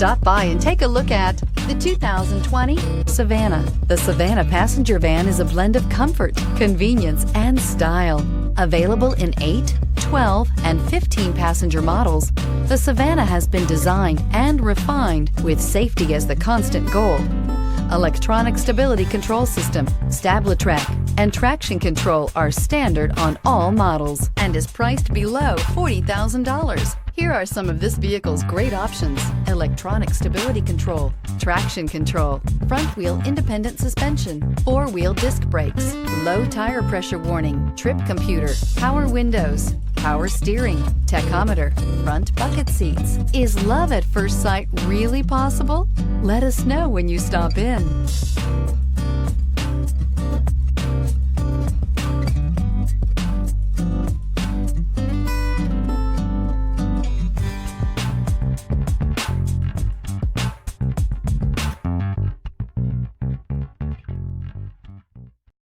Stop by and take a look at the 2020 Savana. The Savana passenger van is a blend of comfort, convenience, and style. Available in 8, 12, and 15 passenger models, the Savana has been designed and refined with safety as the constant goal. Electronic stability control system, StabilaTrak, and traction control are standard on all models and is priced below $40,000. Here are some of this vehicle's great options: electronic stability control, traction control, front wheel independent suspension, 4-wheel disc brakes, low tire pressure warning, trip computer, power windows, power steering, tachometer, front bucket seats. Is love at first sight really possible? Let us know when you stop in.